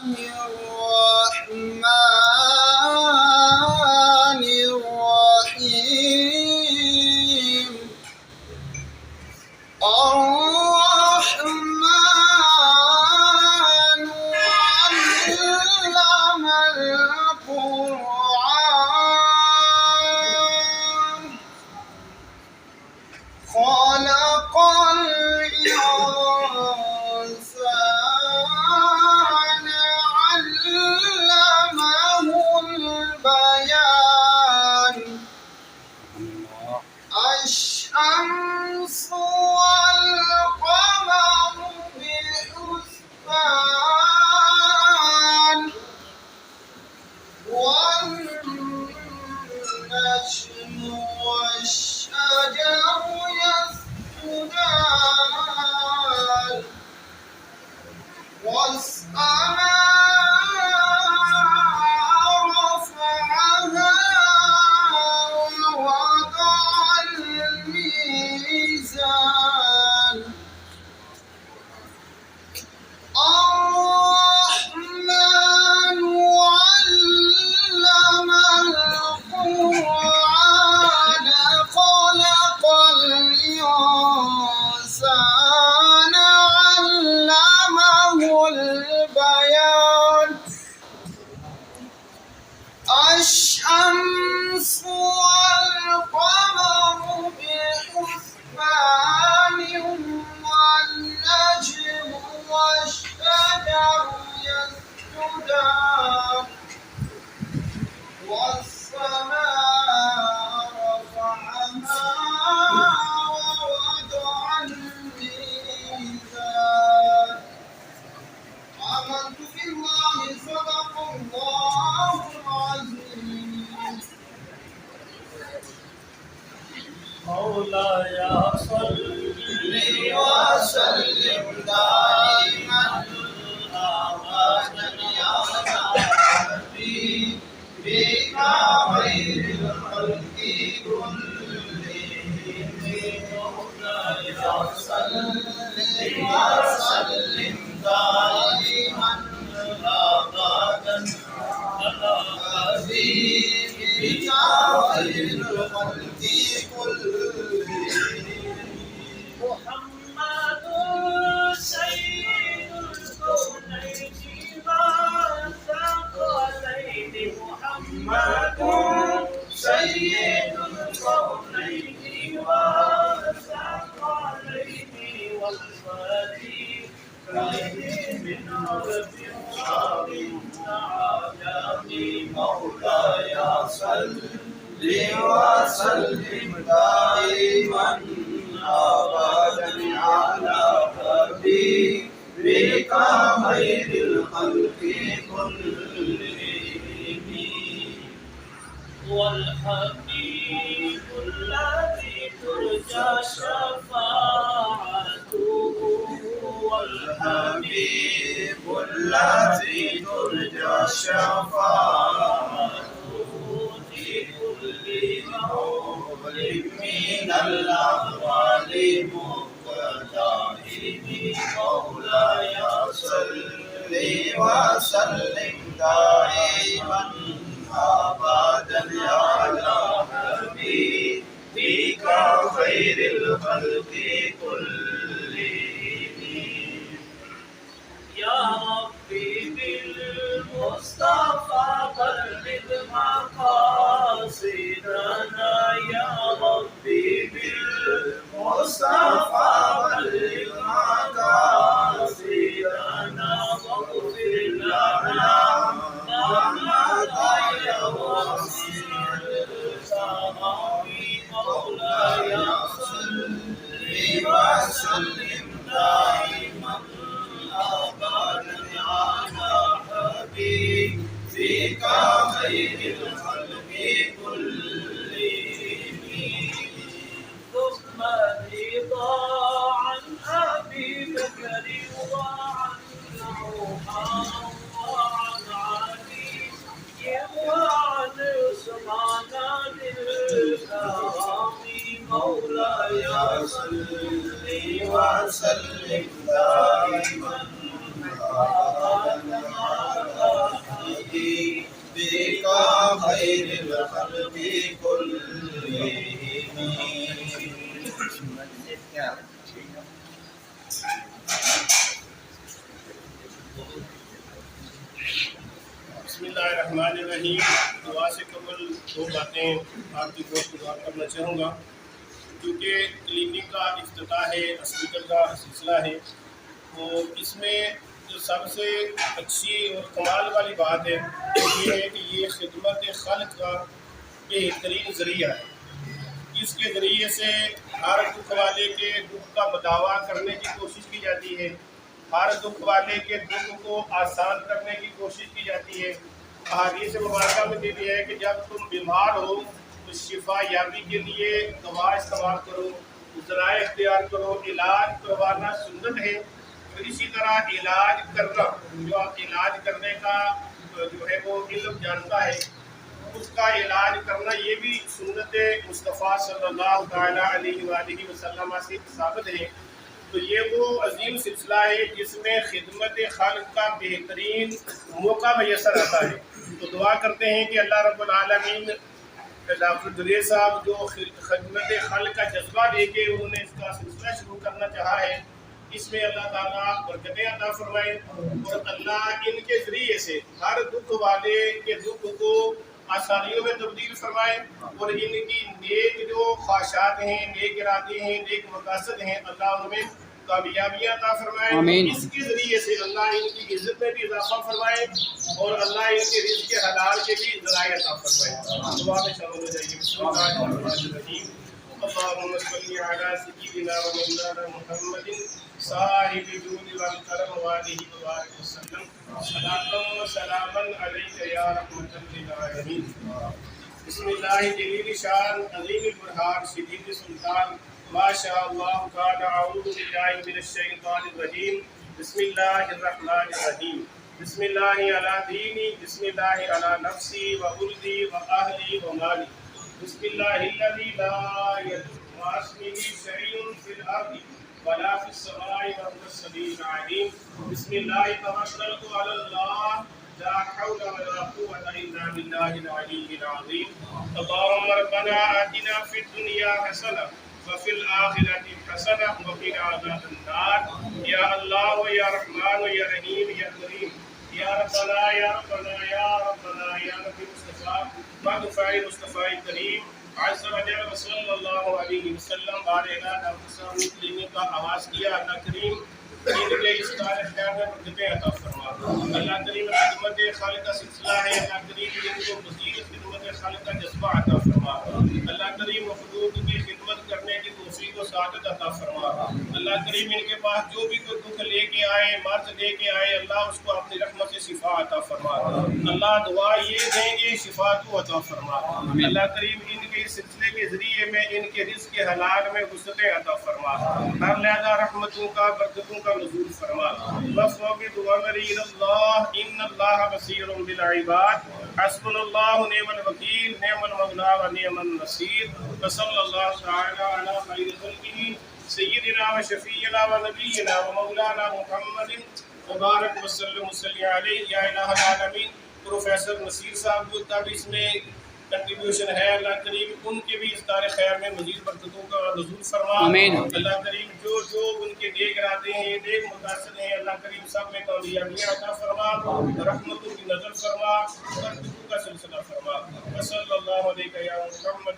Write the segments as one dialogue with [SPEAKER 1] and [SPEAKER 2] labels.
[SPEAKER 1] الرحمن الرحيم الرحمن علم القرآن خلق الإنسان علمه البيان الشمس والقمر بحسبان والنجم والشجر يسجدان والسماء رفعها ووضع الميزان الرحمن علم القرآن خلق الإنسان علمه البيان الشمس والقمر بحسبان والنجم والشجر يسجدان والسماء رفعها ووضع الميزان آمنت بالله صدق الله العظيم
[SPEAKER 2] مولاي صل
[SPEAKER 1] وسلم دائما أبدا يا حبيبك خير الخلق كلهم مولاي صل وسلم دائما أبدا على حبيبك خير الخلق كلهم
[SPEAKER 2] محمد سيد الكونين والثقلين محمد
[SPEAKER 1] سيد
[SPEAKER 2] الكونين والثقلين والفريقين من عرب وعظيم عجم
[SPEAKER 1] مولاي صل وسلم دائما أبدا على حبيبك خير الخلق كلهم
[SPEAKER 2] والحبيب الذي ترجى شفاعته
[SPEAKER 1] والحبيب الذي ترجى شفاعته
[SPEAKER 2] في كل
[SPEAKER 1] كل من الأهوال مقتدائه مولاي صل وسلم دائما أبدا على حبيبك خير الخلق كلهم
[SPEAKER 2] يا ربي بالمصطفى بلغ مقاصدنا يا ربي
[SPEAKER 1] بالمصطفى بلغ مقاصدنا
[SPEAKER 2] واغفر لنا ما مضى وسع السماوي مولاي صل
[SPEAKER 1] وسلم دائما أبدا على حبيبك خير الخلق كلهم
[SPEAKER 2] ثم رضا عن أبي بكر وعن عمر وعن علي وعن عثمان الكرام مولاي صل
[SPEAKER 1] وسلم دائما أبدا على خير الخلق كلهم.
[SPEAKER 3] بسم اللہ الرحمن الرحیم. دعا سے قبل دو باتیں آپ کی بہت گزار کرنا چاہوں گا. کیونکہ کلینک کا افتتاح ہے، ہاسپٹل کا سلسلہ ہے، تو اس میں جو سب سے اچھی اور کمال والی بات ہے وہ یہ ہے کہ یہ خدمت خلق کا بہترین ذریعہ ہے. اس کے ذریعے سے ہر دکھ والے کے دکھ کا بداوا کرنے کی کوشش کی جاتی ہے، ہر دکھ والے کے دکھ کو آسان کرنے کی کوشش کی جاتی ہے. احادیث مبارکہ میں یہ بھی ہے کہ جب تم بیمار ہو تو شفا یابی کے لیے دوا استعمال کرو، ذرائع اختیار کرو. علاج کروانا سنت ہے، تو اسی طرح علاج کرنا، جو آپ علاج کرنے کا جو ہے وہ علم جانتا ہے، اس کا علاج کرنا یہ بھی سنت مصطفیٰ صلی اللہ تعالیٰ علیہ وآلہ وسلم سے ثابت ہے. تو یہ وہ عظیم سلسلہ ہے جس میں خدمت خلق کا بہترین موقع میسر آتا ہے. تو دعا کرتے ہیں کہ اللہ رب العالمین ڈاکٹر جلیل صاحب جو خدمت خلق کا جذبہ لے کے انہوں نے اس کا سلسلہ شروع کرنا چاہا ہے، اس میں اللہ تعالیٰ برکتیں عطا فرمائے، اور اللہ ان کے ذریعے سے ہر دکھ والے کے دکھ کو آسانیوں میں تبدیل فرمائے، اور ان کی نیک جو خواہشات ہیں، نیک ارادے ہیں، نیک مقاصد ہیں، اللہ ان میں کامیابیاں عطا فرمائے. اس کے ذریعے سے اللہ ان کی عزت میں بھی اضافہ فرمائے، اور اللہ ان کے رزق حلال کے بھی ذرائع عطا فرمائے. دعا میں شامل ہو جائیے. بسم اللہ الرحمن الرحیم. اللهم صل على سيدنا ومولانا محمد صاحب الجود والكرم وآله وبارك وسلم. صلاة وسلاما عليك يا رحمة للعالمين. بسم الله جليل شان عظيم البرهان شديد السلطان ما شاء الله كان. أعوذ بالله من الشيطان الرجيم. بسم الله الرحمن الرحيم. بسم الله على ديني، بسم الله على نفسي وولدي وأهلي ومالي. بسم الله الذي لا يضر مع اسمه شيء في الأرض ولا في السماء وهو السميع العليم. بسم الله توكلت على الله لا حول ولا قوة إلا بالله العلي العظيم. اللهم ربنا آتنا في الدنيا حسنة وفي الآخرة حسنة وقنا عذاب النار. يا الله ويا رحمن ويا رحيم يا كريم يا ربنا يا ربنا يا ربنا يا رب مصطفى مدفع مصطفى الكريم عز وجل وصلی اللہ علیہ وسلم. بارہا ڈاکٹر صاحب نے کلینک کا آغاز کیا. اللہ کریم ان کے اس کار خیر میں برکتیں عطا فرما. اللہ کریم خدمت خالق کا سلسلہ ہے، اللہ کریم ان کو مزید خدمت خالق کا جذبہ عطا فرما. اللہ کریم مخلوق کی خدمت کرنے کی توفیق و سعادت عطا فرما. اللہ کریم ان کے پاس جو بھی کوئی دکھ لے کے آئے، مرض لے کے آئے، اللہ اس کو اپنی رحمت سے شفا عطا فرما. اللہ دعا یہ دیں گے شفا تو عطا فرما. اللہ کریم ان کے اس سلسلے کے ذریعے میں ان کے رزق کے حلال میں وسعتیں عطا فرما. ہر لہذا رحمتوں کا برکتوں کا نزول فرما. وفوقت وامر الى اللہ ان اللہ بصیر بالعباد. حسبنا اللہ نعم الوکیل نعم المولا ونعم النصیر. وصلی اللہ تعالی علی خیر خلقہ سیدنا وشفیعنا ونبینا ومولانا محمد مبارک وسلم صلی علیہ یا الہ العالمین. پروفیسر نصیر صاحب کا بھی اس میں کنٹریبیوشن ہے. اللہ کریم ان کے بھی افطار خیر میں مزید برکتوں کا نزول فرما. اللہ کریم جو ان کے نیک ارادے ہیں، نیک مقاصد ہیں، اللہ کریم سب میں کامیابیاں عطا فرما، رحمتوں کی نظر فرما، برکتوں کا سلسلہ فرما. صلی اللہ علیہ یا محمد.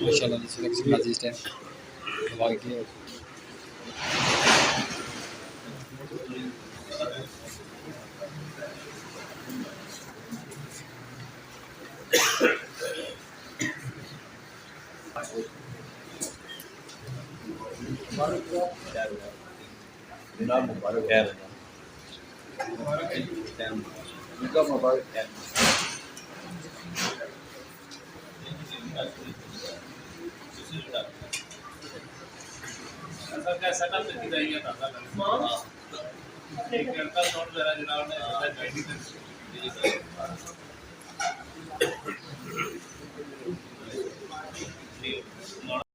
[SPEAKER 4] ماشاء اللہ عزیز ٹائم دعا کی.
[SPEAKER 1] مبارک ہے مبارک ہے.
[SPEAKER 2] سیٹ اپ جناب نے